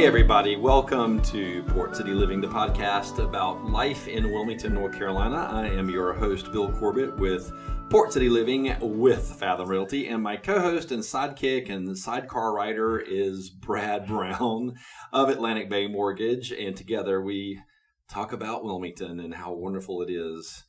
Hey everybody, welcome to Port City Living, the podcast about life in Wilmington, North Carolina. I am your host, Bill Corbett, with Port City Living with Fathom Realty, and my co-host and sidekick and sidecar rider is Brad Brown of Atlantic Bay Mortgage, and together we talk about Wilmington and how wonderful it is.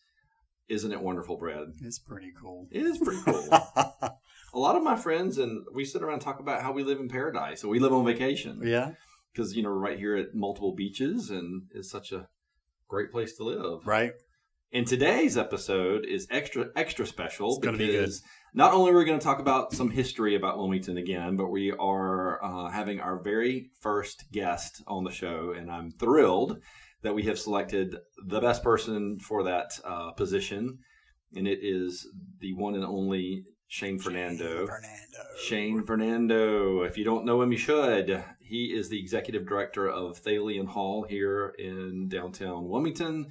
Isn't it wonderful, Brad? It's pretty cool. It is pretty cool. A lot of my friends and we sit around and talk about how we live in paradise, or we live on vacation. Yeah. Because, you know, we're right here at multiple beaches, and it's such a great place to live. Right. And today's episode is extra special. It's going to be good. Not only are we going to talk about some history about Wilmington again, but we are having our very first guest on the show, and I'm thrilled that we have selected the best person for that position, and it is the one and only Shane Fernando. Shane Fernando. If you don't know him, you should. He is the executive director of Thalian Hall here in downtown Wilmington.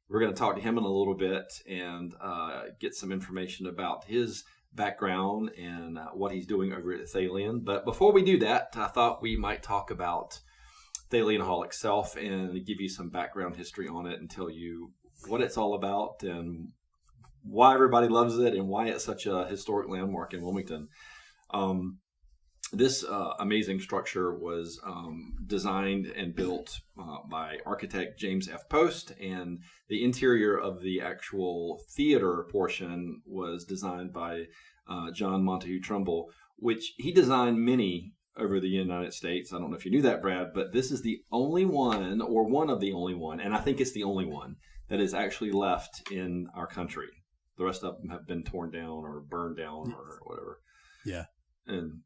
We're going to talk to him in a little bit and get some information about his background and what he's doing over at Thalian. But before we do that, I thought we might talk about Thalian Hall itself and give you some background history on it and tell you what it's all about and why everybody loves it and why it's such a historic landmark in Wilmington. This amazing structure was designed and built by architect James F. Post, and the interior of the actual theater portion was designed by John Montague Trumbull, which he designed many over the United States. I don't know if you knew that, Brad, but this is the only one, or one of the only one, and I think it's the only one that is actually left in our country. The rest of them have been torn down or burned down or whatever. Yeah. And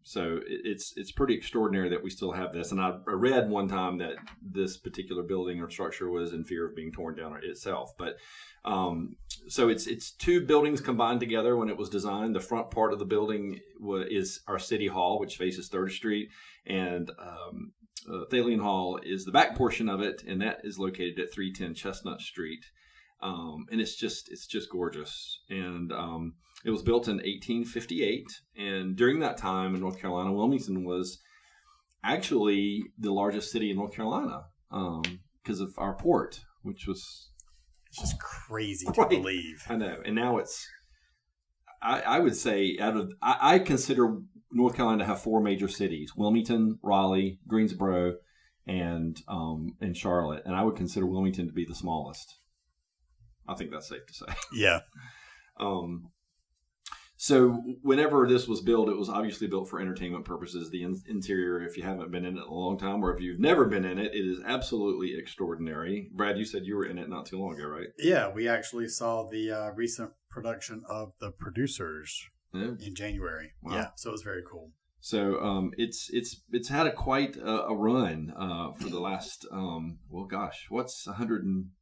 so it's pretty extraordinary that we still have this. And I read one time that this particular building or structure was in fear of being torn down itself. But so it's two buildings combined together when it was designed. The front part of the building is our City Hall, which faces 3rd Street. And Thalian Hall is the back portion of it, and that is located at 310 Chestnut Street. And it's just gorgeous. And it was built in 1858. And during that time in North Carolina, Wilmington was actually the largest city in North Carolina because of our port, which was it's just crazy to believe. I know. And now it's, I would say, I consider North Carolina to have 4 major cities: Wilmington, Raleigh, Greensboro, and Charlotte. And I would consider Wilmington to be the smallest. I think that's safe to say. Yeah. So whenever this was built, it was obviously built for entertainment purposes. The interior, if you haven't been in it in a long time, or if you've never been in it, it is absolutely extraordinary. Brad, you said you were in it not too long ago, right? Yeah, we actually saw the recent production of The Producers in January. Wow. Yeah, so it was very cool. So it's had quite a run for the last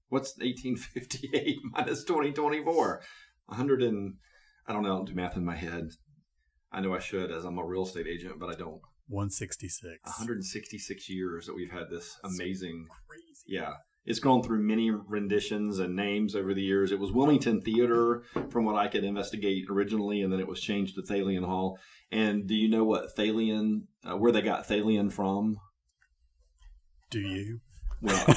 what's 1858 minus 2024? 100 and I don't know. I don't do math in my head. I know I should, as I'm a real estate agent, but I don't. 166. 166 years that we've had this amazing. Crazy. Yeah. It's gone through many renditions and names over the years. It was Wilmington Theater, from what I could investigate originally, and then it was changed to Thalian Hall. And do you know what Thalian, where they got Thalian from? Do you? Well,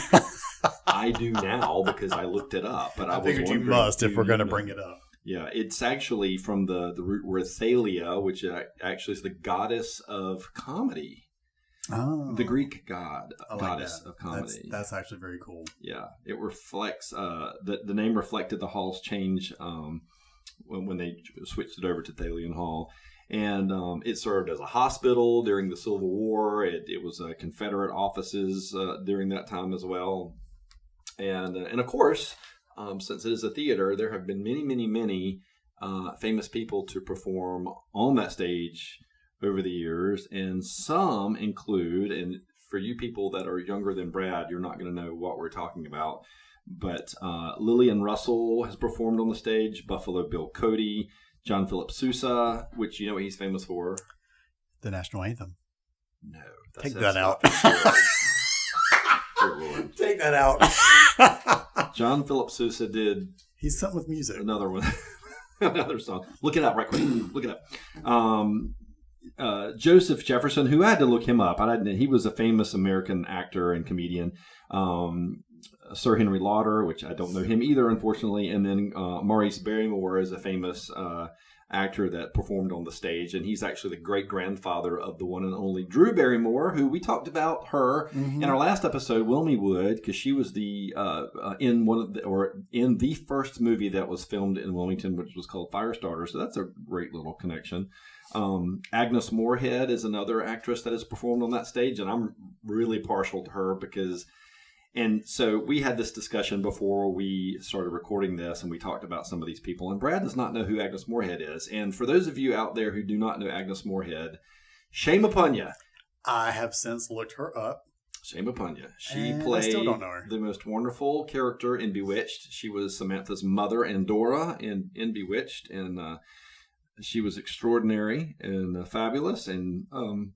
I do now because I looked it up. But I figured you must if we're going to bring it up. Yeah, it's actually from the root word Thalia, which actually is the goddess of comedy. Oh. The Greek goddess of comedy. That's actually very cool. Yeah, it reflects, the name reflected the hall's change when they switched it over to Thalian Hall. And it served as a hospital during the Civil War. It was Confederate offices during that time as well. And of course, since it is a theater, there have been many famous people to perform on that stage over the years. And some include, and for you people that are younger than Brad, you're not going to know what we're talking about. But Lillian Russell has performed on the stage, Buffalo Bill Cody, John Philip Sousa, which you know what he's famous for? The national anthem. No. Take that out. Dear Lord. Take that out. John Philip Sousa did... He's something with music. Another one. Another song. Look it up right quick. Look it up. Joseph Jefferson, who I had to look him up. He was a famous American actor and comedian. Sir Henry Lauder, which I don't know him either, unfortunately. And then Maurice Barrymore is a famous actor that performed on the stage. And he's actually the great-grandfather of the one and only Drew Barrymore, who we talked about her in our last episode, Wilmy Wood, because she was the in the first movie that was filmed in Wilmington, which was called Firestarter. So that's a great little connection. Agnes Moorehead is another actress that has performed on that stage, and I'm really partial to her because... And so we had this discussion before we started recording this, and we talked about some of these people. And Brad does not know who Agnes Moorehead is. And for those of you out there who do not know Agnes Moorehead, shame upon you. I have since looked her up. Shame upon you. She played I still don't know her. The most wonderful character in Bewitched. She was Samantha's mother and Dora in Bewitched, and she was extraordinary and fabulous. And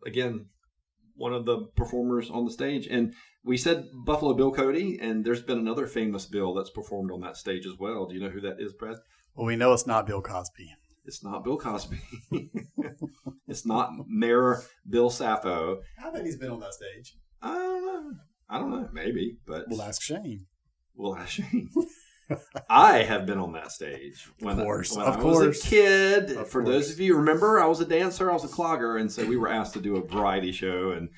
again, one of the performers on the stage. And we said Buffalo Bill Cody, and there's been another famous Bill that's performed on that stage as well. Do you know who that is, Brad? Well, we know it's not Bill Cosby. It's not Bill Cosby. It's not Mayor Bill Sappho. I bet he's been on that stage. I don't know. Maybe, but we'll ask Shane. I have been on that stage when I was a kid. For those of you remember, I was a dancer. I was a clogger, and so we were asked to do a variety show, and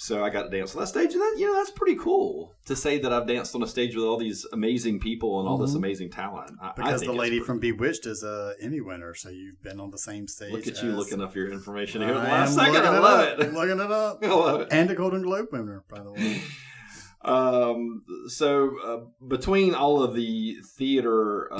so I got to dance on that stage. And that, that's pretty cool to say that I've danced on a stage with all these amazing people and all this amazing talent. Because the lady from Bewitched is a Emmy winner, so you've been on the same stage. Look at you looking up your information here in the last second. I love it. I'm looking it up. I love it. And a Golden Globe winner, by the way. So between all of the theater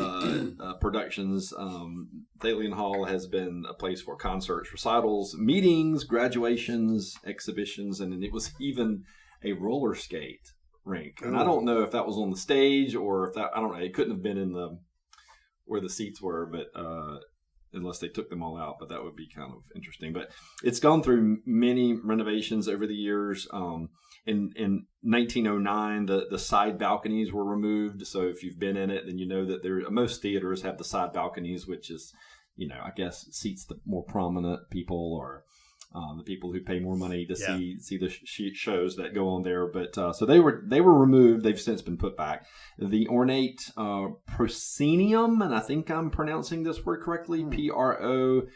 productions, Thalian Hall has been a place for concerts, recitals, meetings, graduations, exhibitions, and it was even a roller skate rink. And I don't know if that was on the stage or if that, I don't know, it couldn't have been in where the seats were, but unless they took them all out, but that would be kind of interesting. But it's gone through many renovations over the years. In 1909, the side balconies were removed. So if you've been in it, then you know that most theaters have the side balconies, which is, I guess seats the more prominent people or the people who pay more money to see the shows that go on there. But so they were removed. They've since been put back. The ornate proscenium, and I think I'm pronouncing this word correctly, Proscenium,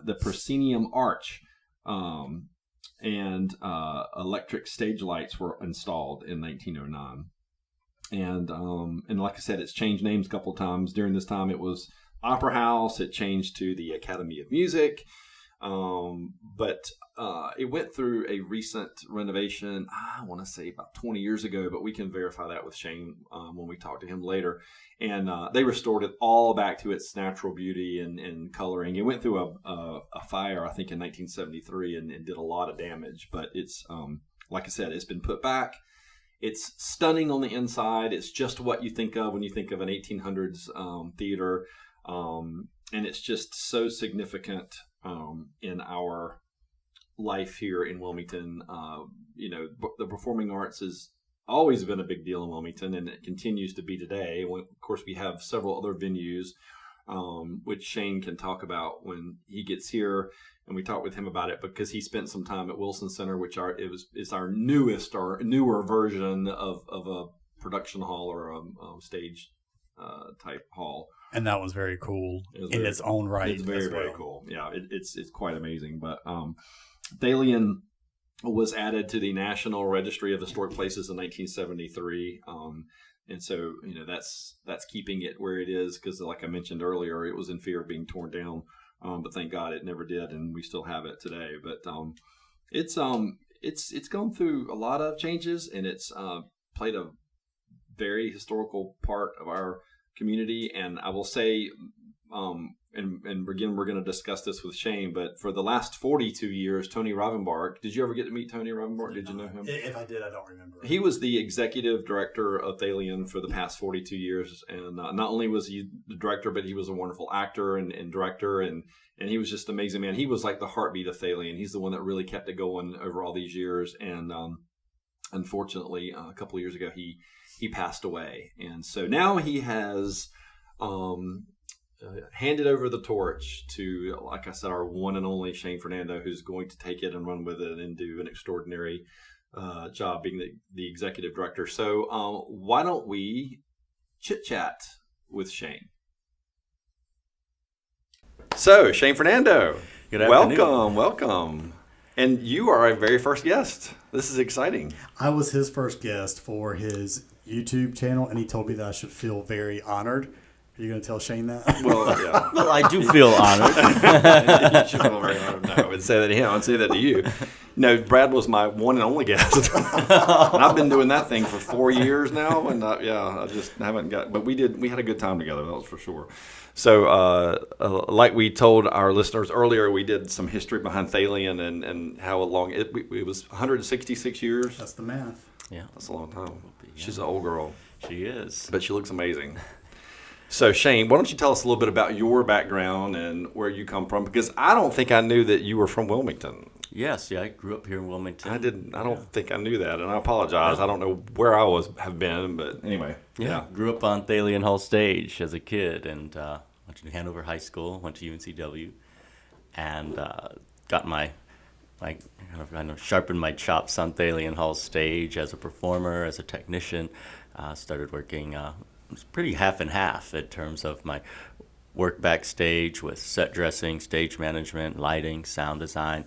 the proscenium arch. And electric stage lights were installed in 1909. And like I said, it's changed names a couple of times. During this time, it was Opera House. It changed to the Academy of Music. But it went through a recent renovation, I want to say about 20 years ago, but we can verify that with Shane when we talk to him later. And they restored it all back to its natural beauty and coloring. It went through a fire, I think, in 1973 and did a lot of damage. But it's, like I said, it's been put back. It's stunning on the inside. It's just what you think of when you think of an 1800s theater. And it's just so significant in our life here in Wilmington. The performing arts has always been a big deal in Wilmington, and it continues to be today. Of course, we have several other venues, which Shane can talk about when he gets here, and we talked with him about it because he spent some time at Wilson Center, which is our newer version of a production hall or a stage type hall. And that was very cool in its own right. It's very, very cool. Yeah, it's quite amazing. But Thalian was added to the National Registry of Historic Places in 1973. And so, that's keeping it where it is because, like I mentioned earlier, it was in fear of being torn down. But thank God it never did, and we still have it today. But it's gone through a lot of changes, and it's played a very historical part of our community. And I will say, and again, we're going to discuss this with Shane, but for the last 42 years, Tony Ravenbark, did you ever get to meet Tony Ravenbark? Did you know him? If I did, I don't remember. He was the executive director of Thalian for the past 42 years. And not only was he the director, but he was a wonderful actor and director. And he was just an amazing man. He was like the heartbeat of Thalian. He's the one that really kept it going over all these years. And unfortunately, a couple of years ago, he passed away. And so now he has handed over the torch to, like I said, our one and only Shane Fernando, who's going to take it and run with it and do an extraordinary job being the executive director. So why don't we chit chat with Shane? So, Shane Fernando, good afternoon. Welcome. And you are our very first guest. This is exciting. I was his first guest for his YouTube channel, and he told me that I should feel very honored. Are you going to tell Shane that? Well, yeah. Well, I do feel honored. You should feel very honored. No, I would say that to him. I would say that to you. No, Brad was my one and only guest. And I've been doing that thing for 4 years now, and I just haven't got. But we had a good time together. That was for sure. So, like we told our listeners earlier, we did some history behind Thalian and how long it was 166 years. That's the math. Yeah, that's a long time. She's an old girl. She is, but she looks amazing. So, Shane, why don't you tell us a little bit about your background and where you come from? Because I don't think I knew that you were from Wilmington. Yes, I grew up here in Wilmington. I don't think I knew that, and I apologize. I don't know where I have been, but anyway. Yeah. Grew up on Thalian Hall stage as a kid, and went to Hanover High School, went to UNCW, and got my kind of sharpened my chops on Thalian Hall stage as a performer, as a technician. Started working. It was pretty half and half in terms of my work backstage with set dressing, stage management, lighting, sound design,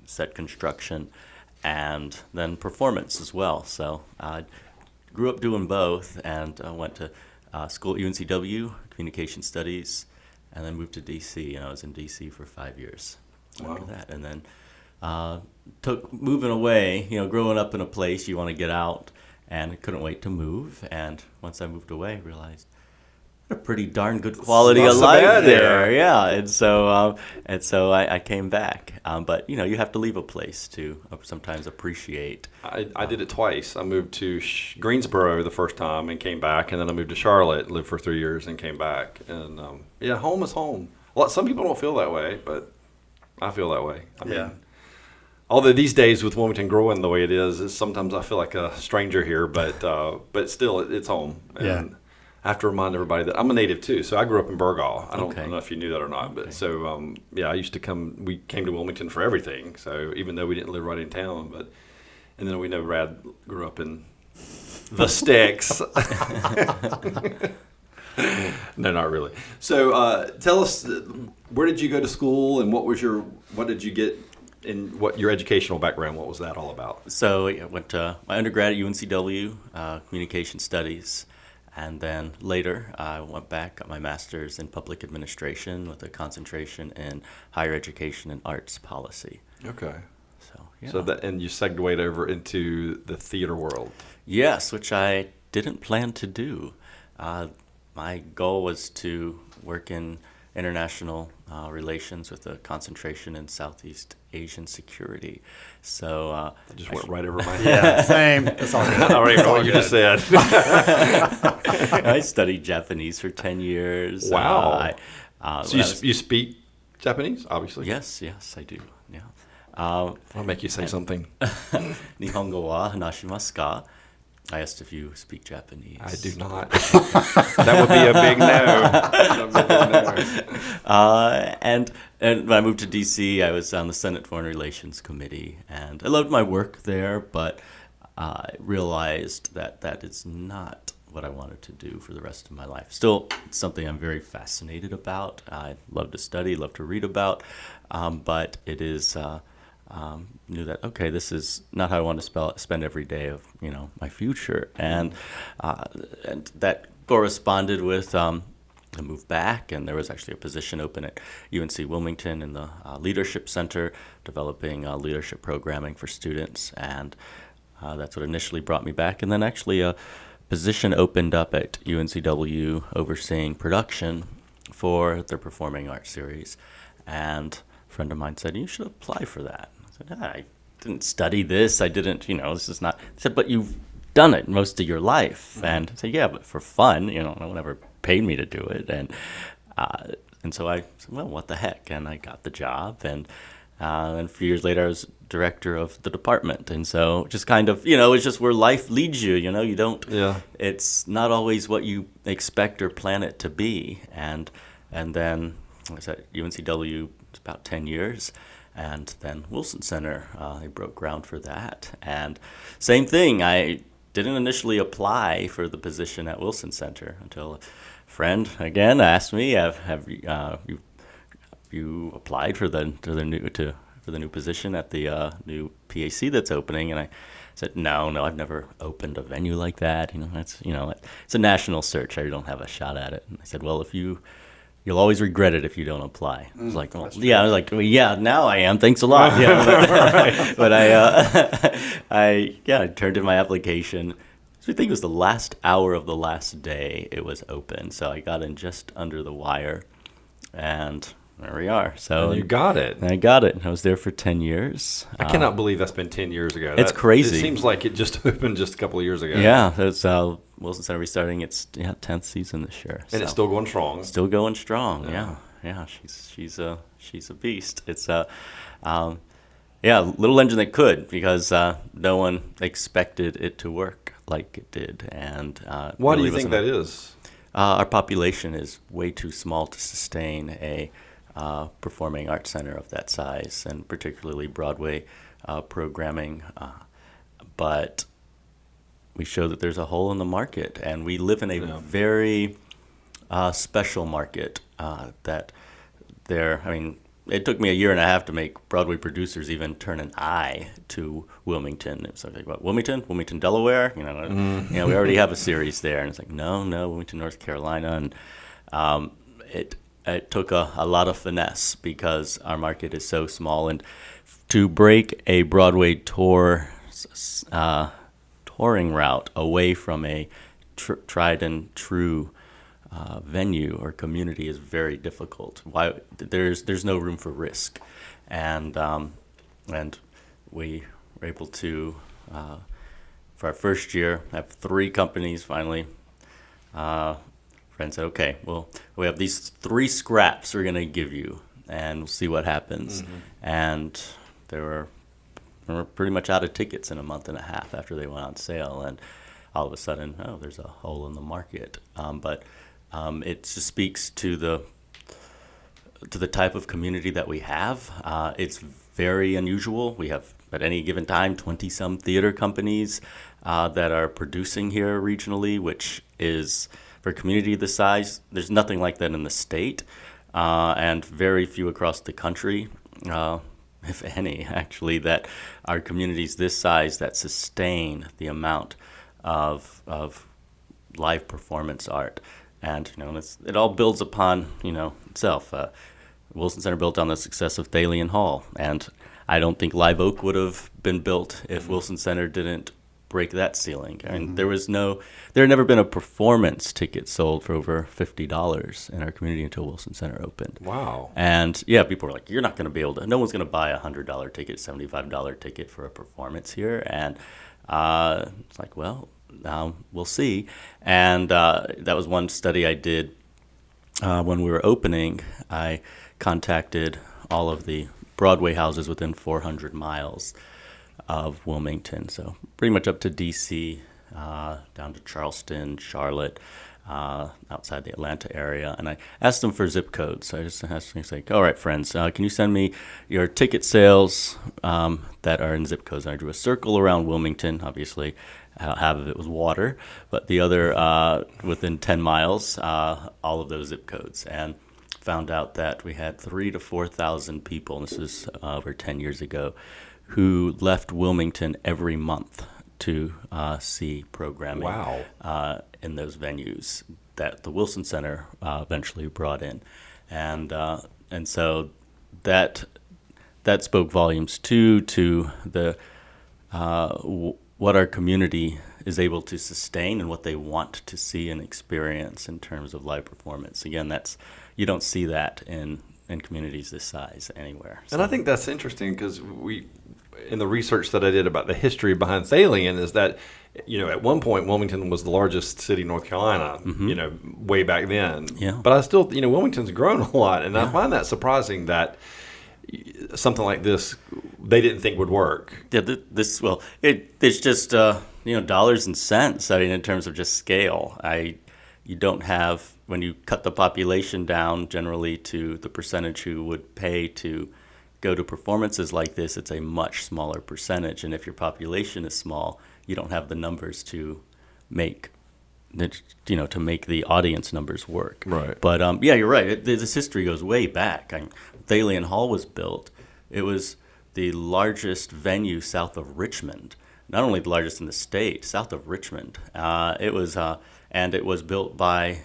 set construction, and then performance as well. So I grew up doing both, and went to school at UNCW, Communication Studies, and then moved to DC. And I was in DC for 5 years after that. And then took moving away, growing up in a place, you want to get out, and couldn't wait to move. And once I moved away, I realized a pretty darn good quality of life there. Yeah, and so I came back. But you have to leave a place to sometimes appreciate. I did it twice. I moved to Greensboro the first time and came back, and then I moved to Charlotte, lived for 3 years, and came back. And home is home. Some people don't feel that way, but I feel that way. I mean, although these days with Wilmington growing the way it is sometimes I feel like a stranger here, but still it's home. And I have to remind everybody that I'm a native too. So I grew up in Burgaw. I don't know if you knew that or not, but so I used to we came to Wilmington for everything. So even though we didn't live right in town, and then we know Brad grew up in the sticks. No, not really. So tell us, where did you go to school, and what did you get? And what your educational background, what was that all about? So I went to my undergrad at UNCW, Communication Studies, and then later I went back, got my master's in public administration with a concentration in higher education and arts policy. Okay. So and you segued over into the theater world. Yes, which I didn't plan to do. My goal was to work in international relations with a concentration in Southeast Asian security. So that just went right over my head. Yeah, same. That's all good. I already know what you just said. I studied Japanese for 10 years. Wow. So you speak Japanese, obviously? Yes, I do. Yeah. I'll make you say something. Nihongo wa hanashimasu ka? I asked if you speak Japanese. I do not. That would be a big no. And when I moved to D.C., I was on the Senate Foreign Relations Committee, and I loved my work there, but I realized that is not what I wanted to do for the rest of my life. Still, it's something I'm very fascinated about. I love to study, love to read about, but it is... knew that, okay, this is not how I want to spend every day of, my future. And that corresponded with I moved back, and there was actually a position open at UNC Wilmington in the Leadership Center, developing leadership programming for students. And that's what initially brought me back. And then actually a position opened up at UNCW overseeing production for their performing arts series. And a friend of mine said, you should apply for that. I didn't study this. I didn't, this is not. I said, but you've done it most of your life. And I said, yeah, but for fun, no one ever paid me to do it. And so I said, well, what the heck? And I got the job. And And a few years later, I was director of the department. And so just kind of, it's just where life leads you, you don't, it's not always what you expect or plan it to be. And then I was at UNCW about 10 years. And then Wilson Center, they broke ground for that. And same thing, I didn't initially apply for the position at Wilson Center until a friend, again, asked me, have you applied for the new position at the new PAC that's opening? And I said, no, I've never opened a venue like that. It's a national search. I don't have a shot at it. And I said, well, you'll always regret it if you don't apply. I was like, now I am. Thanks a lot. But I turned in my application. So I think it was the last hour of the last day it was open. So I got in just under the wire, and there we are. So and you got it. I got it. I was there for 10 years. I cannot believe that's been 10 years ago. It's crazy. It seems like it just opened just a couple of years ago. Yeah, it's Wilson Center restarting its 10th season this year. And it's still going strong. Still going strong. Yeah. She's a beast. It's little engine that could, because no one expected it to work like it did. And why do you think that is? Our population is way too small to sustain a performing arts center of that size, and particularly Broadway programming. But we show that there's a hole in the market, and we live in a very special market that there, it took me a year and a half to make Broadway producers even turn an eye to Wilmington. It's like, what, Wilmington, Delaware? We already have a series there. And it's like, no, Wilmington, North Carolina. And it took a lot of finesse, because our market is so small. And to break a Broadway touring route away from a tried and true venue or community is very difficult. Why? There's no room for risk, and we were able to, for our first year, have 3 companies finally. Friends said, okay, well, we have these 3 scraps we're gonna give you, and we'll see what happens. Mm-hmm. And they were pretty much out of tickets in a month and a half after they went on sale, and all of a sudden, there's a hole in the market. But it just speaks to the type of community that we have. It's very unusual. We have, at any given time, 20-some theater companies that are producing here regionally, which is, for a community this size, there's nothing like that in the state, and very few across the country, if any, actually, that are communities this size that sustain the amount of live performance art. And it all builds upon itself. Wilson Center built on the success of Thalian Hall, and I don't think Live Oak would have been built if Wilson Center didn't break that ceiling. There had never been a performance ticket sold for over $50 in our community until Wilson Center opened. Wow! And people were like, "You're not going to be able to. No one's going to buy a $100 ticket, $75 ticket for a performance here." And it's like, well. We'll see. And that was one study I did when we were opening. I contacted all of the Broadway houses within 400 miles of Wilmington, so pretty much up to D.C., down to Charleston, Charlotte, outside the Atlanta area. And I asked them for zip codes. So I just asked them, like, all right, friends, can you send me your ticket sales that are in zip codes? And I drew a circle around Wilmington, obviously. Half of it was water, but the other, within 10 miles, all of those zip codes, and found out that we had 3,000 to 4,000 people, and this was over 10 years ago, who left Wilmington every month to see programming. Wow. In those venues that the Wilson Center eventually brought in, and so that spoke volumes too to the what our community is able to sustain and what they want to see and experience in terms of live performance. Again, you don't see that in communities this size anywhere. So. And I think that's interesting, because in the research that I did about the history behind Thalian, is that at one point Wilmington was the largest city in North Carolina, way back then. Yeah. But I still, Wilmington's grown a lot, and I find that surprising that something like this they didn't think would work. Yeah, it's just dollars and cents. I mean, in terms of just scale, you don't have, when you cut the population down generally to the percentage who would pay to go to performances like this, it's a much smaller percentage. And if your population is small, you don't have the numbers to make the audience numbers work. Right. But you're right. This history goes way back. Thalian Hall was built. It was the largest venue south of Richmond. Not only the largest in the state, south of Richmond. It was built by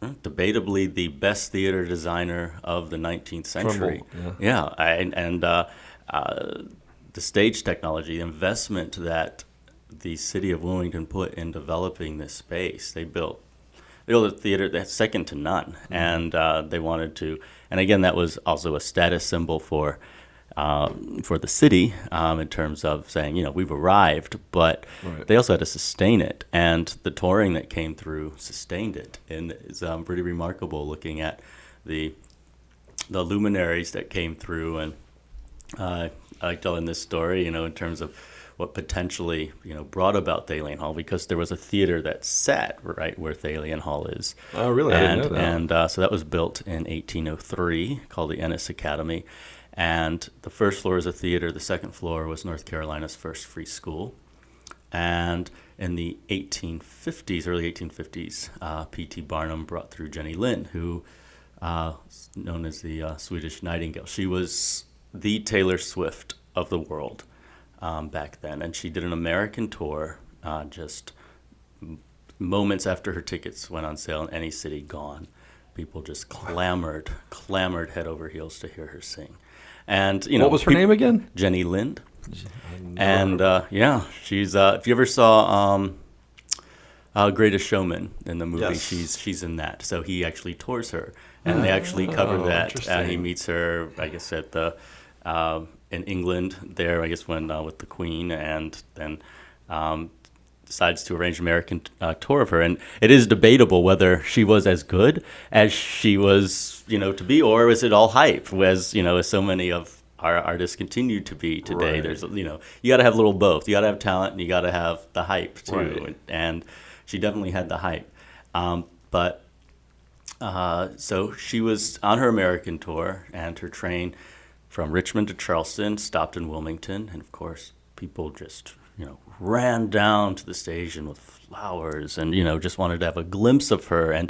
debatably the best theater designer of the 19th century. Trumbull, The stage technology, the investment that the city of Wilmington put in developing this space, they built a theater that's second to none, and they wanted to. And again, that was also a status symbol for the city in terms of saying, we've arrived, but they also had to sustain it. And the touring that came through sustained it. And it's pretty remarkable looking at the luminaries that came through. And I like telling this story, in terms of what potentially, brought about Thalian Hall, because there was a theater that sat right where Thalian Hall is. Oh, really? I didn't know that. And so that was built in 1803, called the Ennis Academy. And the first floor is a theater. The second floor was North Carolina's first free school. And in the early 1850s, P.T. Barnum brought through Jenny Lind, who is known as the Swedish Nightingale. She was the Taylor Swift of the world back then. And she did an American tour just moments after her tickets went on sale in any city, gone. People just clamored head over heels to hear her sing. And what was her name again? Jenny Lind. And she's if you ever saw Greatest Showman in the movie, yes. she's in that. So he actually tours her, and they actually cover that. He meets her, I guess, at the in England there, I guess, when with the Queen, and then decides to arrange an American tour of her. And it is debatable whether she was as good as she was, to be, or was it all hype, as so many of our artists continue to be today. Right. There's, you got to have a little both. You got to have talent, and you got to have the hype too. Right. And she definitely had the hype. So she was on her American tour, and her train from Richmond to Charleston stopped in Wilmington, and of course people just ran down to the station with flowers and just wanted to have a glimpse of her and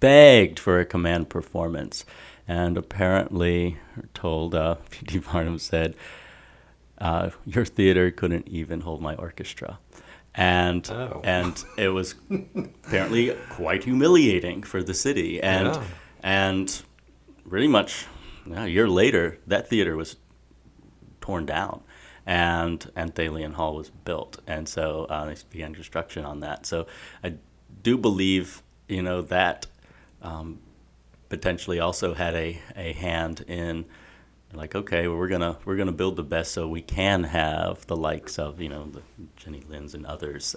begged for a command performance. And apparently, told P.T. Barnum said, "Your theater couldn't even hold my orchestra." And it was apparently quite humiliating for the city. And pretty much a year later, that theater was torn down, and Thalian Hall was built. And so they began construction on that. So I do believe, that potentially also had a hand in, like, okay, well, we're gonna build the best so we can have the likes of the Jenny Linds and others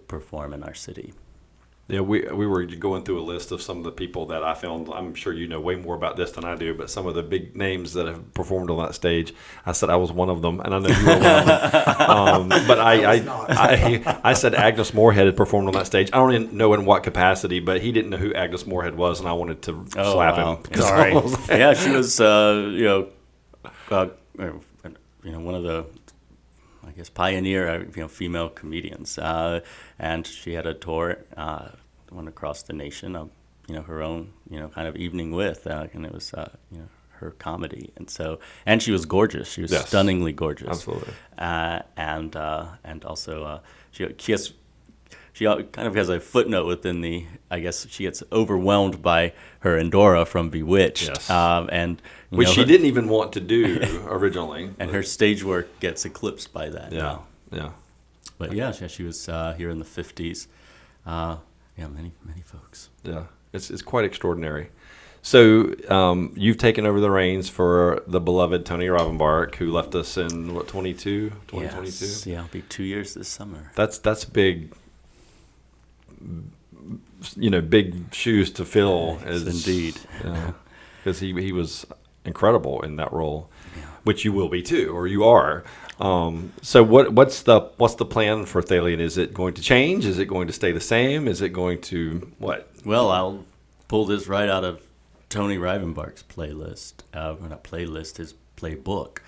perform in our city. Yeah, we were going through a list of some of the people that I found. I'm sure you know way more about this than I do, but some of the big names that have performed on that stage. I said I was one of them, and I know you were one of them. But I said Agnes Moorehead had performed on that stage. I don't even know in what capacity, but he didn't know who Agnes Moorehead was, and I wanted to slap him. Sorry. Yeah, she was one of the, I guess, pioneer female comedians, and she had a tour went across the nation of her own kind of evening with, and it was her comedy. And she was gorgeous. She was stunningly gorgeous. Absolutely. And also she kind of has a footnote within the, I guess she gets overwhelmed by her Endora from Bewitched. Yes. And which she didn't even want to do originally. And her stage work gets eclipsed by that. Yeah. But she was here in the 50s. Many folks. Yeah, it's quite extraordinary. So you've taken over the reins for the beloved Tony Robbenbach, who left us in 2022? Yes. Yeah, it'll be 2 years this summer. That's big. Big shoes to fill. Yes, indeed. Because he was incredible in that role, which you will be too, or you are. So what's the plan for Thalian? Is it going to change? Is it going to stay the same? Is it going to what? Well, I'll pull this right out of Tony Rivenbark's playlist. Not playlist, his playbook.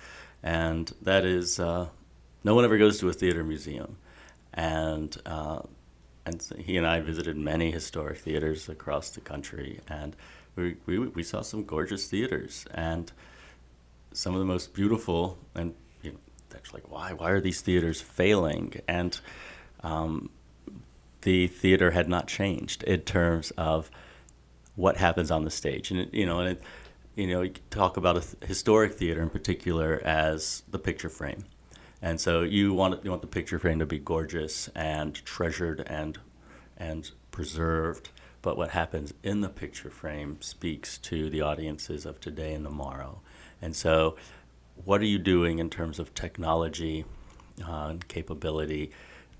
And that is, no one ever goes to a theater museum. And so he and I visited many historic theaters across the country. And we saw some gorgeous theaters. And some of the most beautiful, and actually, like, why are these theaters failing? And the theater had not changed in terms of what happens on the stage. And you talk about a historic theater in particular as the picture frame. And so you want the picture frame to be gorgeous and treasured and preserved. But what happens in the picture frame speaks to the audiences of today and tomorrow. And so what are you doing in terms of technology and capability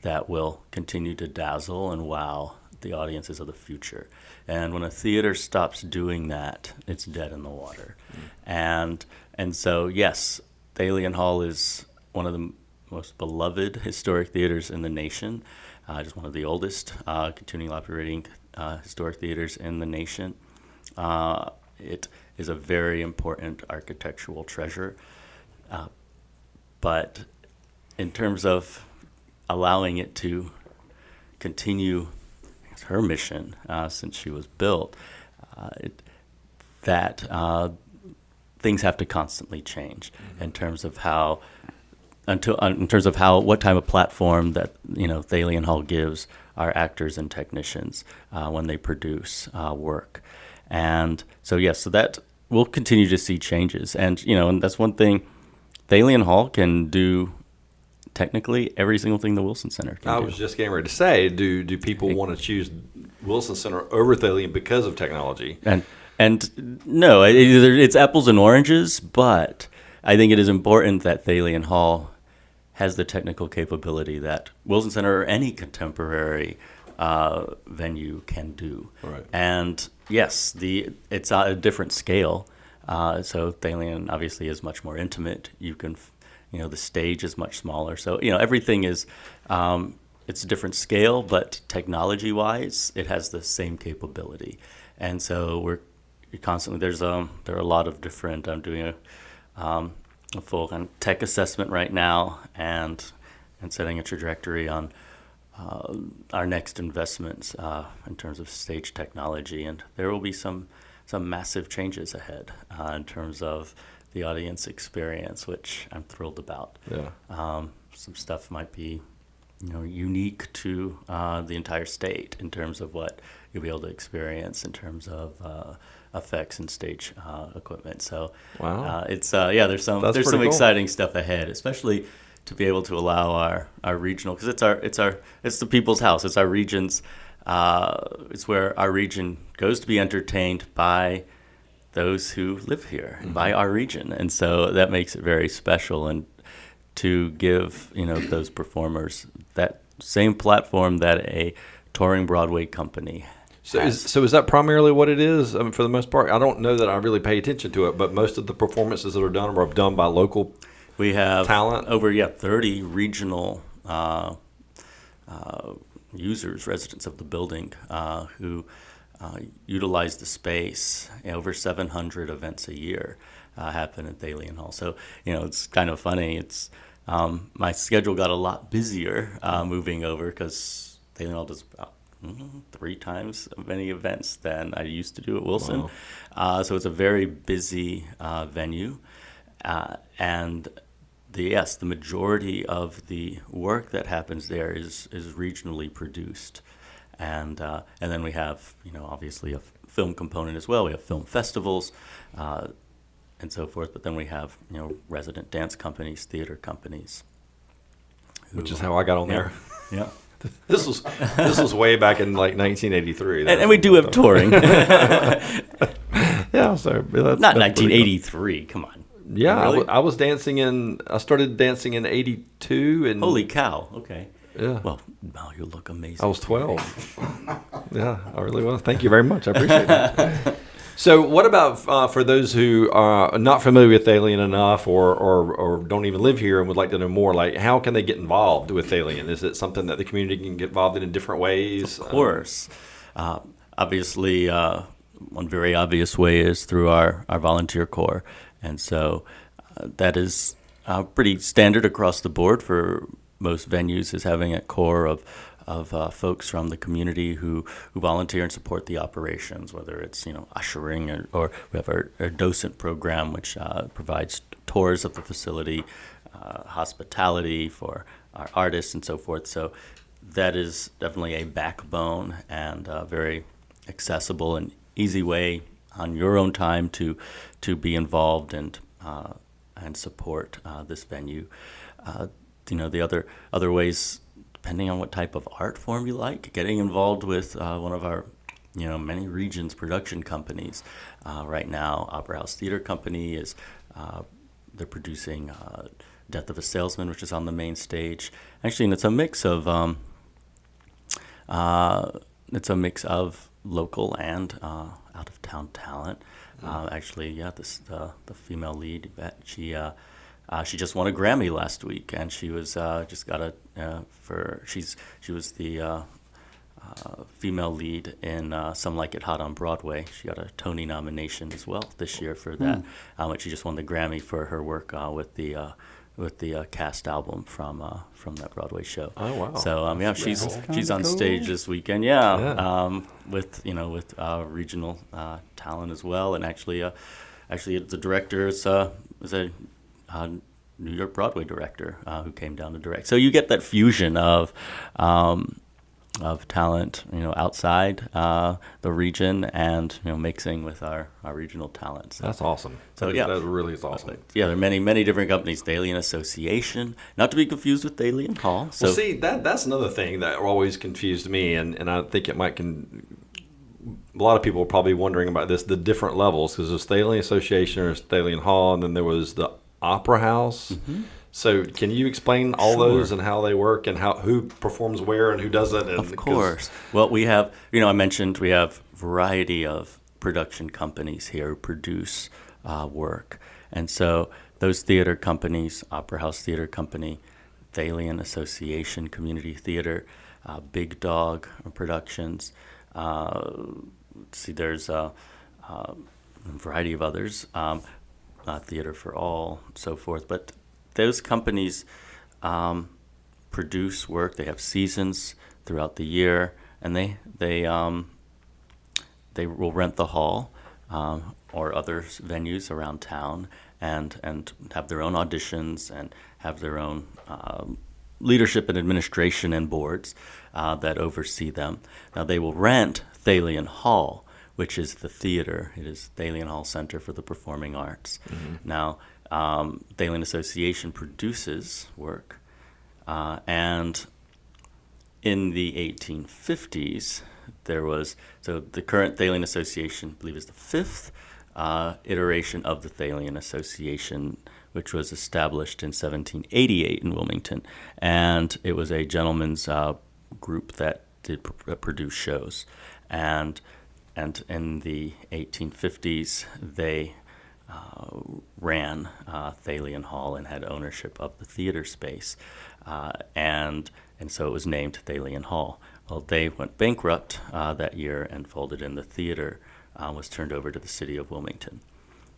that will continue to dazzle and wow the audiences of the future? And when a theater stops doing that, it's dead in the water. And so, yes, Thalian Hall is one of the most beloved historic theaters in the nation, just one of the oldest continuing operating historic theaters in the nation. It is a very important architectural treasure. But in terms of allowing it to continue her mission since she was built, things have to constantly change in terms of what type of platform that Thalian Hall gives our actors and technicians when they produce work. And so so that we'll continue to see changes. And and that's one thing. Thalian Hall can do technically every single thing the Wilson Center can do. I was just getting ready to say, do people want to choose Wilson Center over Thalian because of technology? And no, it's apples and oranges, but I think it is important that Thalian Hall has the technical capability that Wilson Center or any contemporary venue can do. Right. And yes, it's a different scale. So Thalian obviously is much more intimate. You can, the stage is much smaller. So, everything is, it's a different scale, but technology-wise, it has the same capability. And so we're constantly, there are a lot of different, I'm doing a full kind of tech assessment right now and setting a trajectory on our next investments in terms of stage technology. And there will be some massive changes ahead in terms of the audience experience, which I'm thrilled about. Yeah. Some stuff might be, unique to the entire state in terms of what you'll be able to experience in terms of effects and stage equipment. So, wow. There's some cool. exciting stuff ahead, especially to be able to allow our regional, because it's the people's house. It's our region's. It's where our region goes to be entertained by those who live here, by our region. And so that makes it very special. And to give, those performers that same platform that a touring Broadway company has. So is that primarily what it is? I mean, for the most part, I don't know that I really pay attention to it, but most of the performances that are done by local we have talent? Over 30 regional users, residents of the building, who utilize the space. Over 700 events a year happen at Thalian Hall. So, it's kind of funny. It's my schedule got a lot busier moving over because Thalian Hall does about 3 times as many events than I used to do at Wilson. Wow. So it's a very busy venue. And the majority of the work that happens there is regionally produced, and then we have obviously a film component as well. We have film festivals, and so forth. But then we have resident dance companies, theater companies, which is how I got on there. Yeah. This was way back in like 1983. And we do have touring. Yeah, so that's not 1983. Come on. Yeah, really? I started dancing in 82. And holy cow, okay. Yeah. Well, you look amazing. I was 12. Yeah, I really was. Thank you very much. I appreciate it. So what about for those who are not familiar with Thalian enough or don't even live here and would like to know more, like how can they get involved with Thalian? Is it something that the community can get involved in different ways? Of course. Obviously, one very obvious way is through our volunteer corps. And so that is pretty standard across the board for most venues, is having a core of folks from the community who volunteer and support the operations, whether it's ushering or we have our docent program, which provides tours of the facility, hospitality for our artists and so forth. So that is definitely a backbone and a very accessible and easy way on your own time to be involved and support this venue. The other ways, depending on what type of art form you like, getting involved with one of our many regions production companies. Right now, Opera House Theater Company is they're producing Death of a Salesman, which is on the main stage. Actually, and it's a mix of local and out of town talent. The female lead, Yvette, she just won a Grammy last week, and she was just got she was the female lead in Some Like It Hot on Broadway. She got a Tony nomination as well this year for that. But she just won the Grammy for her work with the cast album from that Broadway show. Oh wow! So she's on stage this weekend. With regional talent as well, and actually the director is a New York Broadway director who came down to direct. So you get that fusion of talent, outside the region, and mixing with our regional talent. So that's awesome. So that really is awesome. There are many different companies. Thalian Association, not to be confused with Thalian Hall. So well, see, that's another thing that always confused me, and I think it might a lot of people are probably wondering about this, the different levels, because there's Thalian Association, there's Thalian Hall, and then there was the Opera House. Mm-hmm. So can you explain all those and how they work and who performs where and who doesn't? And of course. Well, we have, I mentioned we have a variety of production companies here who produce work. And so those theater companies, Opera House Theater Company, Thalian Association Community Theater, Big Dog Productions. There's a variety of others, Theater for All, so forth. But those companies produce work. They have seasons throughout the year, and they will rent the hall or other venues around town and have their own auditions and have their own leadership and administration and boards that oversee them. Now they will rent Thalian Hall, which is the theater. It is Thalian Hall Center for the Performing Arts. Mm-hmm. Now, Thalian Association produces work, and in the 1850s, the current Thalian Association, I believe, is the fifth iteration of the Thalian Association, which was established in 1788 in Wilmington, and it was a gentleman's group that did produce shows, and in the 1850s they ran Thalian Hall and had ownership of the theater space, and so it was named Thalian Hall. Well, they went bankrupt that year and folded, and the theater was turned over to the city of Wilmington,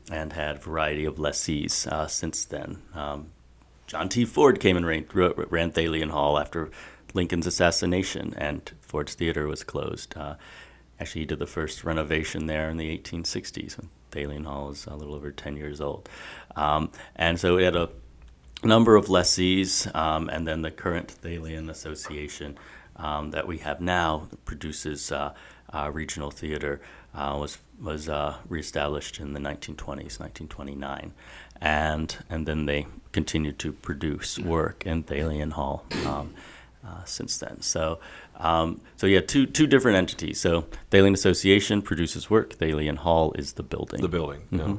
and had a variety of lessees since then. John T. Ford came and ran Thalian Hall after Lincoln's assassination, and Ford's Theater was closed. Actually, he did the first renovation there in the 1860s when Thalian Hall was a little over 10 years old. And so we had a number of lessees, and then the current Thalian Association that we have now produces regional theater, was reestablished in the 1920s, 1929. And then they continued to produce work in Thalian Hall since then. So two different entities. So Thalian Association produces work. Thalian Hall is the building. The building, mm-hmm. Yeah.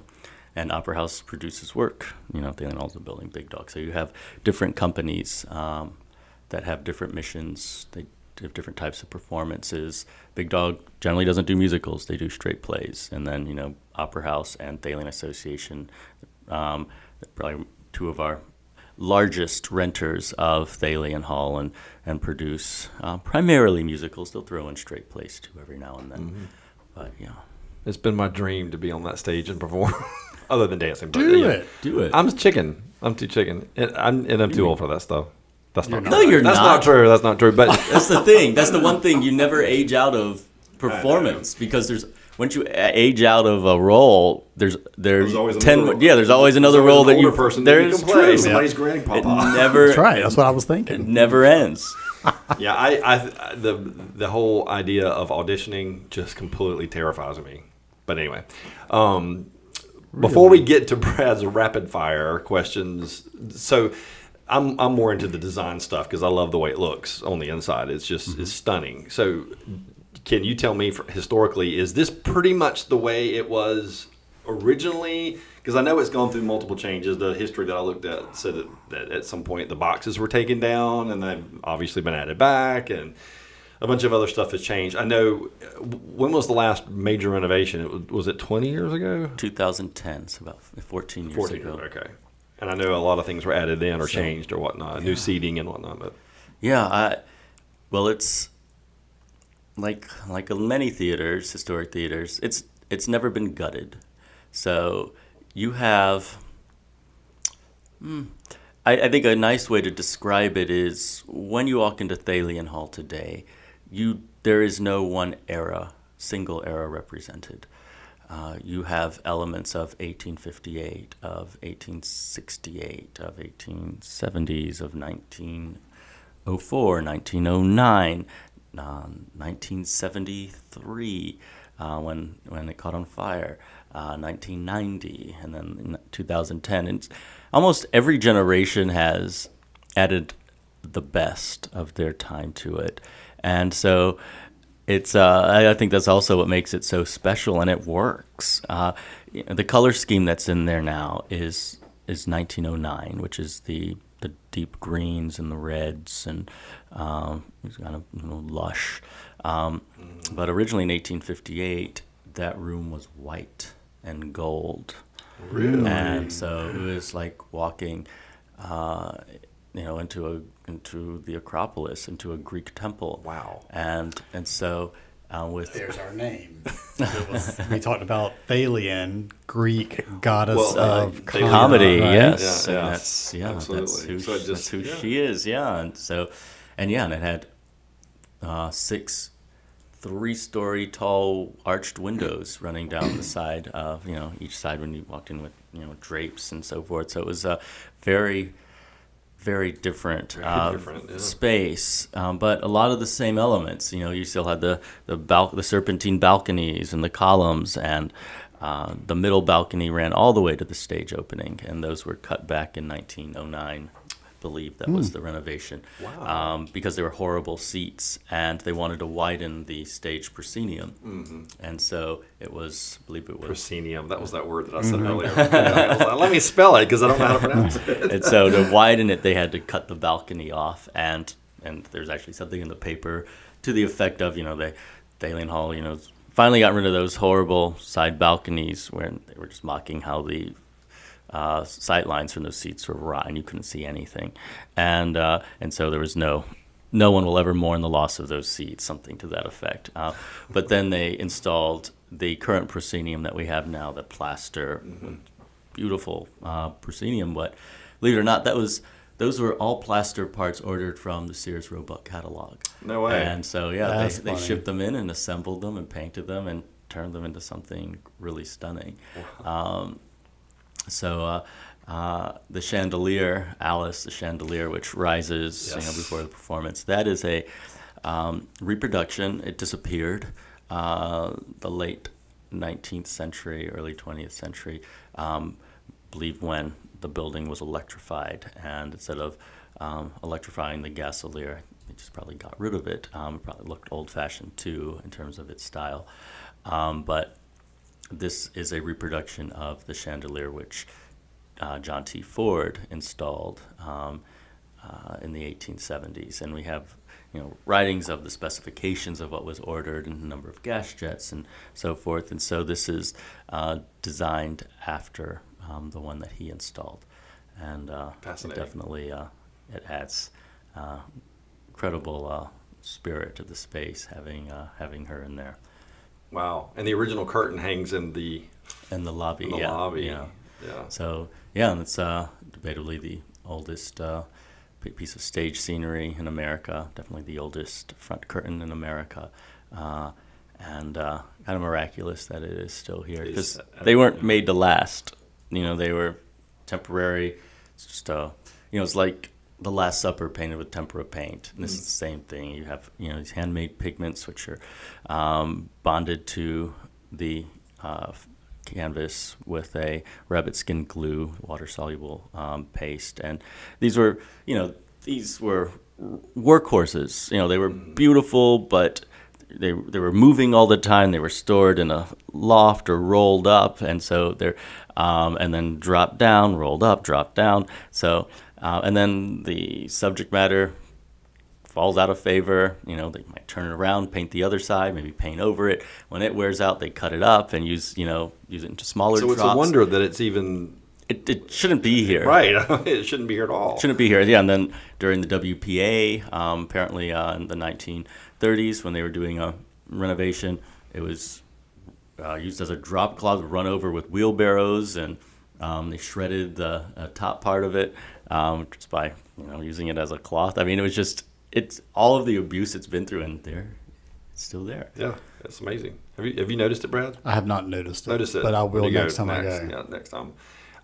And Opera House produces work. Thalian Hall is the building, Big Dog. So you have different companies that have different missions. They different types of performances. Big Dog generally doesn't do musicals; they do straight plays. And then Opera House and Thalian Association, probably two of our largest renters of Thalian Hall, and produce primarily musicals. They'll throw in straight plays too every now and then. Mm-hmm. But yeah, It's been my dream to be on that stage and perform, other than dancing. But, Do it. do it. I'm chicken. I'm too chicken. I'm too old for that stuff. That's not. No, you're That's not. not true. That's not true. But That's the thing. That's the one thing you never age out of performance, because once you age out of a role, there's always 10. another role. Yeah, there's always another role that you person there that you is can play. true. Somebody's It grandpapa. never. That's right. That's what I was It thinking. never ends. Yeah, the whole idea of auditioning just completely terrifies me. But anyway, before we get to Brad's rapid fire questions, so I'm more into the design stuff because I love the way it looks on the inside. It's just it's stunning. So can you tell me historically, is this pretty much the way it was originally? Because I know it's gone through multiple changes. The history that I looked at said that at some point the boxes were taken down and they've obviously been added back, and a bunch of other stuff has changed. I know, when was the last major renovation? Was it 20 years ago? 2010, so about 14 years ago. Okay. And I know a lot of things were added in or changed or whatnot, new seating and whatnot. But Yeah, well, it's like many theaters, historic theaters. It's never been gutted, so you have. I think a nice way to describe it is when you walk into Thalian Hall today, there is no one single era represented. You have elements of 1858, of 1868, of 1870s, of 1904, 1909, 1973, when it caught on fire, 1990, and then 2010. And almost every generation has added the best of their time to it. And so it's I think that's also what makes it so special, and it works. The color scheme that's in there now is 1909, which is the deep greens and the reds, and it's kind of lush. But originally in 1858, that room was white and gold. really, And so it was like walking, into the Acropolis, into a Greek temple. Wow. And so with There's our name. We talked about Thalian, Greek goddess of comedy, right? yes, Yeah, and yeah. that's Absolutely. that's who she is, yeah. And it had 6 3-story tall arched windows running down the side of each side when you walked in with drapes and so forth. So it was a very, very different, space, but a lot of the same elements. You still had the serpentine balconies and the columns, and the middle balcony ran all the way to the stage opening, and those were cut back in 1909. Believe that was the renovation. Wow. Because they were horrible seats, and they wanted to widen the stage proscenium. And so it was, I believe it was proscenium. That was that word that I said earlier. I was like, let me spell it because I don't know how to pronounce it. And so to widen it, they had to cut the balcony off, and there's actually something in the paper to the effect of, the Thalian Hall, finally got rid of those horrible side balconies where they were just mocking how the sight lines from those seats were rotten. You couldn't see anything, and so there was no one will ever mourn the loss of those seats, something to that effect. But then they installed the current proscenium that we have now, the plaster, beautiful proscenium. But believe it or not, those were all plaster parts ordered from the Sears Roebuck catalog. No way. And so That's they funny. shipped them in and assembled them and painted them and turned them into something really stunning. So the chandelier, Alice, the chandelier, which rises before the performance, that is a reproduction. It disappeared the late 19th century, early 20th century, believe when the building was electrified. And instead of electrifying the gasolier, they just probably got rid of it. It probably looked old-fashioned, too, in terms of its style. But this is a reproduction of the chandelier which John T. Ford installed in the 1870s, and we have writings of the specifications of what was ordered and the number of gas jets and so forth. And so this is designed after the one that he installed. And it definitely it adds incredible spirit to the space having her in there. Wow. And the original curtain hangs in the lobby. In the lobby. Yeah. Yeah. So, yeah, and it's debatably the oldest piece of stage scenery in America, definitely the oldest front curtain in America, and kind of miraculous that it is still here, because they weren't made to last. They were temporary. It's just, it's like The Last Supper painted with tempera paint. And this is the same thing. You have, these handmade pigments, which are bonded to the canvas with a rabbit skin glue, water-soluble paste. And these were workhorses. They were beautiful, but they were moving all the time. They were stored in a loft or rolled up, and so they're and then dropped down, rolled up, dropped down. So and then the subject matter falls out of favor. They might turn it around, paint the other side, maybe paint over it. When it wears out, they cut it up and use it into smaller drops. So it's a wonder that it's even. It shouldn't be here. Right. It shouldn't be here at all. It shouldn't be here. Yeah, and then during the WPA, apparently in the 1930s, when they were doing a renovation, it was used as a drop cloth, run over with wheelbarrows, and they shredded the top part of it just by using it as a cloth. I mean, it was just, it's all of the abuse it's been through, and it's still there. Yeah, that's amazing. Have you noticed it, Brad? I have not noticed it, but I will next time I go. Yeah, next time.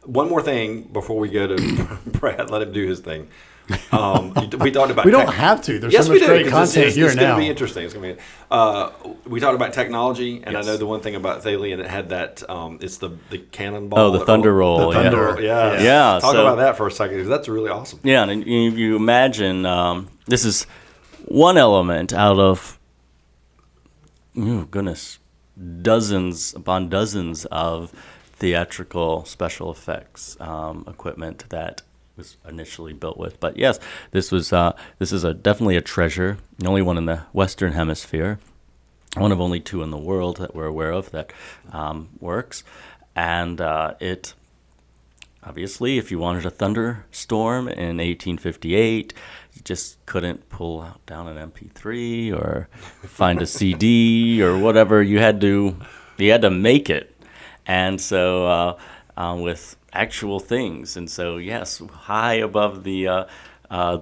One more thing before we go to Brad, let him do his thing. We talked about. We don't have to. There's yes, so much we do, great content here it's now. It's going to be interesting. It's going to be. We talked about technology, and Yes. I know the one thing about Thalian, it had that. It's the cannonball. Oh, the thunder roll. The thunder. Yeah. Talk so- about that for a second, because that's really awesome. Yeah, and you imagine this is one element out of, dozens upon dozens of theatrical special effects equipment that was initially built with. But yes, this is definitely a treasure, the only one in the Western Hemisphere, one of only two in the world that we're aware of that works. And it, obviously, if you wanted a thunderstorm in 1858, you just couldn't pull down an MP3 or find a CD or whatever. You had to make it. And so with actual things, and so yes, high above the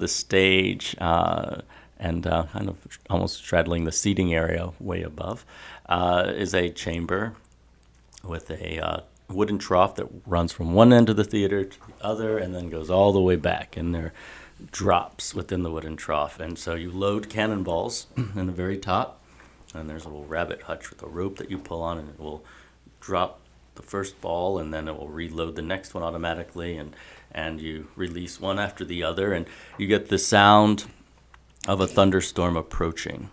stage and kind of almost straddling the seating area way above is a chamber with a wooden trough that runs from one end of the theater to the other and then goes all the way back, and there are drops within the wooden trough. And so you load cannonballs in the very top, and there's a little rabbit hutch with a rope that you pull on, and it will drop the first ball, and then it will reload the next one automatically, and you release one after the other, and you get the sound of a thunderstorm approaching.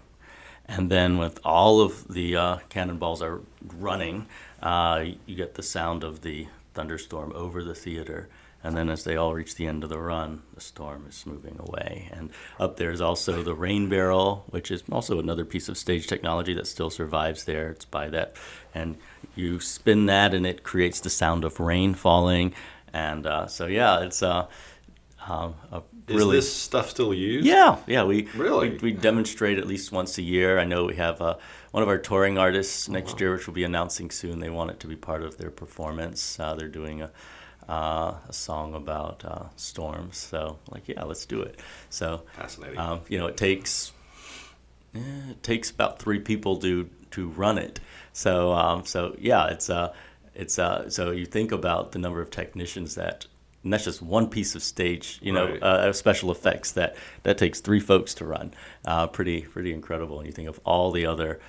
And then with all of the cannonballs are running, you get the sound of the thunderstorm over the theater. And then as they all reach the end of the run, the storm is moving away. And up there is also the rain barrel, which is also another piece of stage technology that still survives there. It's by that. And you spin that, and it creates the sound of rain falling. And it's a really... Is this stuff still used? Yeah. Really? We demonstrate at least once a year. I know we have one of our touring artists next year, which we'll be announcing soon. They want it to be part of their performance. They're doing a song about storms. So, let's do it. So, fascinating. It takes about 3 people to run it. So, so you think about the number of technicians and that's just one piece of stage, special effects that takes 3 folks to run. Pretty incredible. And you think of all the other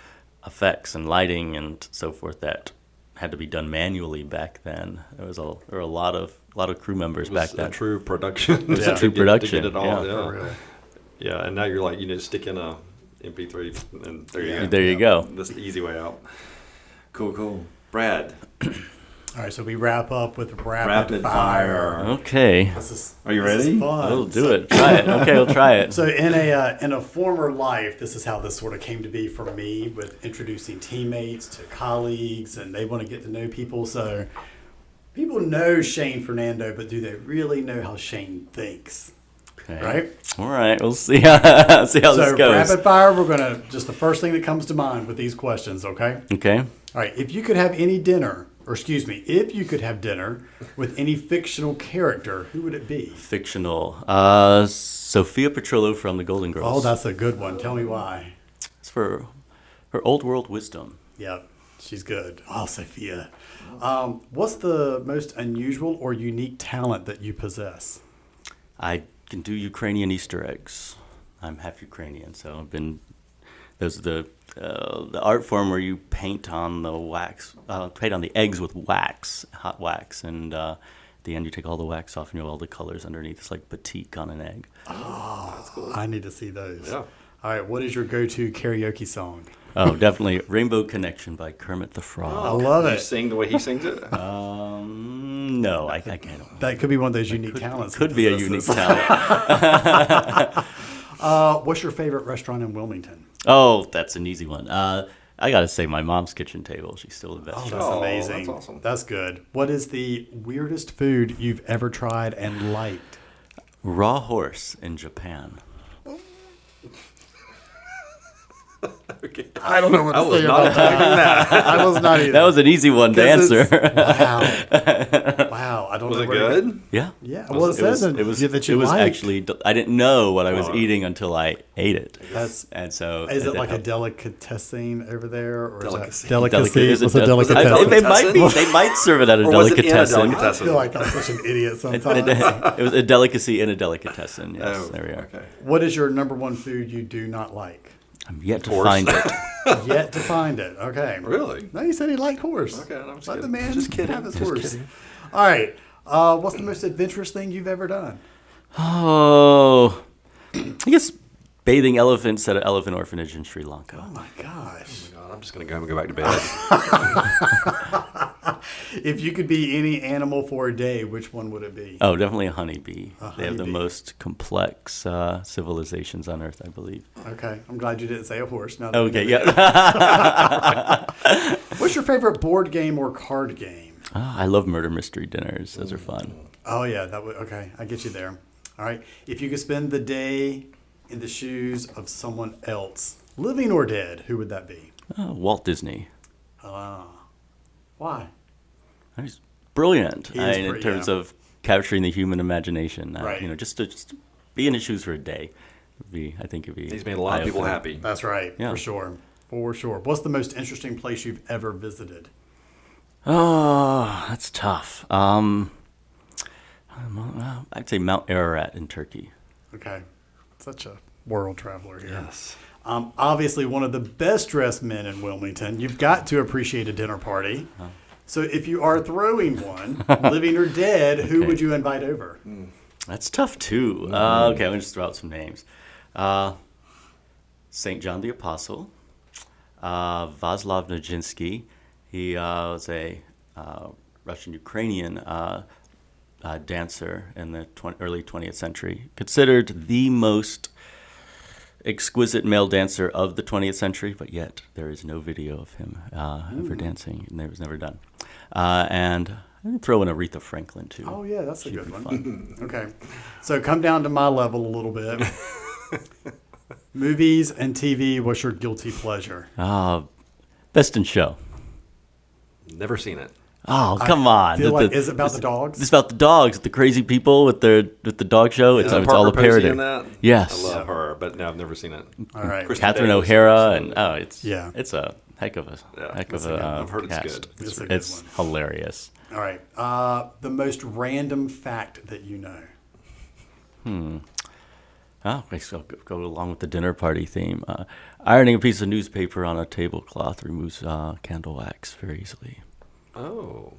effects and lighting and so forth that had to be done manually back then. There were a lot of crew members back then. It was a true production. It was a true production. To get it all. Yeah. Yeah, and now you're like, stick in a MP3, and there you go. There you go. That's the easy way out. Cool. Brad, All right, so we wrap up with rapid Rapid fire. Okay. Are you This ready? is fun. We'll do it. Try it. Okay, we'll try it. So in a former life, this is how this sort of came to be for me, with introducing teammates to colleagues, and they want to get to know people. So people know Shane Fernando, but do they really know how Shane thinks? Okay. Right? All right. We'll see how this So goes. rapid fire, we're gonna just the first thing that comes to mind with these questions. Okay. Okay. All right. If you could have dinner with any fictional character, who would it be? Fictional. Sophia Petrillo from the Golden Girls. Oh, that's a good one. Tell me why. It's for her old world wisdom. Yep, she's good. Oh, Sophia. What's the most unusual or unique talent that you possess? I can do Ukrainian Easter eggs. I'm half Ukrainian, so I've been. Those are the art form where you paint on the wax, paint on the eggs with wax, hot wax, and at the end you take all the wax off and you have all the colors underneath. It's like batik on an egg. Oh, that's cool. I need to see those. Yeah. All right, what is your go-to karaoke song? Oh, definitely Rainbow Connection by Kermit the Frog. I love You it. sing the way he sings it? No, I can't. That could be one of those unique talents. Could he be a possesses. unique talent. What's your favorite restaurant in Wilmington? Oh, that's an easy one. I gotta say, my mom's kitchen table. She's still the best. Oh, that's amazing. That's awesome. That's good. What is the weirdest food you've ever tried and liked? Raw horse in Japan. Okay. I don't know what I to was say not about that. expecting that. I was not either. That was an easy one to 'Cause answer. Wow. I don't Was know it where to go. good? Yeah. Yeah. Well, it It says was that you liked. actually. I didn't know what I was eating until I ate it. Is So it that like a helped. delicatessen over there, or Delicacy. is that delicacy? Is it What's a del- delicatessen? They might be. They might serve it at a Or was it in a delicatessen. I delicatessen? feel like I'm such an idiot sometimes. It was a delicacy in a delicatessen. Yes, Oh, there we are. Okay. What is your number one food you do not like? I'm yet to Horse. find it. Yet to find it. Okay. Really? No, you said he liked horse. Okay, I'm just Let the kidding. man Just kidding. have his Just horse. kidding. All right. What's the most adventurous thing you've ever done? Oh, I guess bathing elephants at an elephant orphanage in Sri Lanka. Oh my gosh. God, I'm just going to go home and go back to bed. If you could be any animal for a day, which one would it be? Oh, definitely a honeybee. They have the honeybee. most complex civilizations on Earth, I believe. Okay. I'm glad you didn't say a horse. Now that Okay, we did. yeah. What's your favorite board game or card game? I love murder mystery dinners. Those are fun. Oh yeah, that would okay. I get you there. All right. If you could spend the day in the shoes of someone else, living or dead, who would that be? Walt Disney. Why? He's brilliant. He is in pretty- terms yeah. of capturing the human imagination. Right. Just to be in his shoes for a day. I think it'd be. He's made a lot of people eye-opening. happy. That's right. Yeah. For sure. For sure. What's the most interesting place you've ever visited? Oh, that's tough. I'd say Mount Ararat in Turkey. Okay. Such a world traveler here. Yes. Obviously, one of the best dressed men in Wilmington. You've got to appreciate a dinner party. So, if you are throwing one, living or dead, who would you invite over? That's tough too. Okay, I'm gonna just throw out some names. Saint John the Apostle, Václav Nijinsky. He was a Russian-Ukrainian dancer in the early 20th century, considered the most exquisite male dancer of the 20th century, but yet there is no video of him ever dancing, and it was never done. And I'm gonna throw in Aretha Franklin too. Oh, yeah, that's a good be one. fun. Okay. So, come down to my level a little bit. Movies and TV, what's your guilty pleasure? Best in Show. Never seen it. Oh, come on. Feel like, is it about the dogs? It's about the dogs, the crazy people with the dog show. It's Isn't all a Parker Posey parody. in that? Yes. I love her, but no, I've never seen it. All right. Kristen Catherine Davis O'Hara, is- and Yeah. it's a heck of a that's a good one. I've heard it's cast. good. It's a good It's one. hilarious. All right. The most random fact that you know. Oh, I guess I'll go along with the dinner party theme. Ironing a piece of newspaper on a tablecloth removes candle wax very easily. Oh,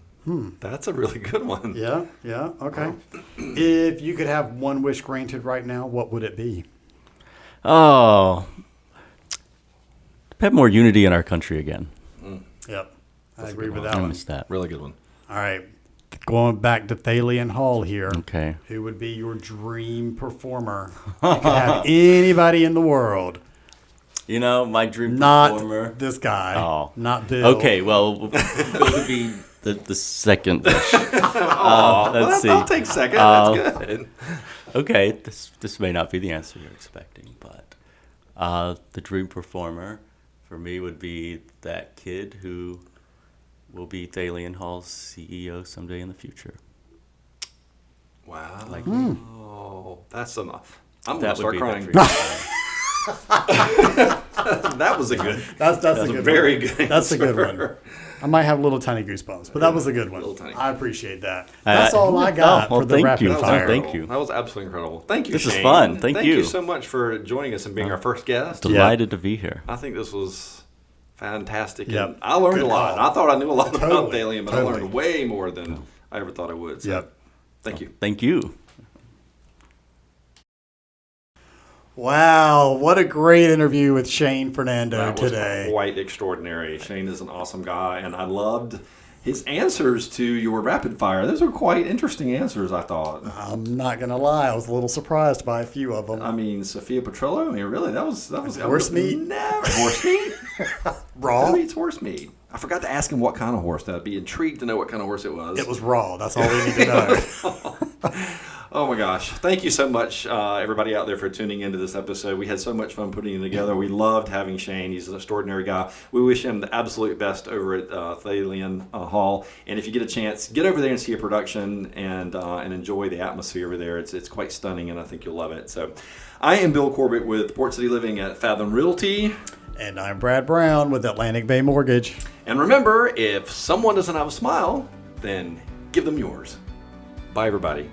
that's a really good one. Yeah, yeah, okay. If you could have one wish granted right now, what would it be? Oh, have more unity in our country again. Yep, I agree with I that one. miss that. Really good one. All right. Going back to Thalian Hall here. Okay. Who would be your dream performer? You could have anybody in the world. You know, my dream Not performer. this guy. Oh. Not Bill. Okay, well, Bill would be the second wish. Let's see. I'll take second. That's good. Okay, this may not be the answer you're expecting, but the dream performer for me would be that kid who will be Thalian Hall's CEO someday in the future. Wow. Like Oh, that's enough. I'm going that to would start be crying. that dream. That was a good. That's a good very one. good. That's a good answer. one. I might have little tiny goosebumps, but that was a good one. Little tiny. I appreciate that. That's all I Oh, got well, for the thank rapid you. That was fire. Thank incredible. you. That was absolutely incredible. Thank you, This was Shane. fun. Thank you you. so much for joining us and being our first guest. Delighted to be here. I think this was fantastic. Yep. And I learned Good a lot. call. I thought I knew a lot about Totally. Thalian, but I learned way more than I ever thought I would. So Yep. thank you. Thank you. Wow, what a great interview with Shane Fernando That was today. quite extraordinary. Shane is an awesome guy, and I loved his answers to your rapid fire. Those were quite interesting answers, I thought. I'm not gonna lie, I was a little surprised by a few of them. I mean, Sophia Petrello. I mean, really, that was Horse meat? Never horse meat. Raw? Who eats horse meat? I forgot to ask him what kind of horse. I'd be intrigued to know what kind of horse it was. It was raw. That's all we need to know. Oh my gosh. Thank you so much, everybody out there, for tuning into this episode. We had so much fun putting it together. We loved having Shane. He's an extraordinary guy. We wish him the absolute best over at Thalian Hall. And if you get a chance, get over there and see a production and enjoy the atmosphere over there. It's quite stunning, and I think you'll love it. So I am Bill Corbett with Port City Living at Fathom Realty. And I'm Brad Brown with Atlantic Bay Mortgage. And remember, if someone doesn't have a smile, then give them yours. Bye, everybody.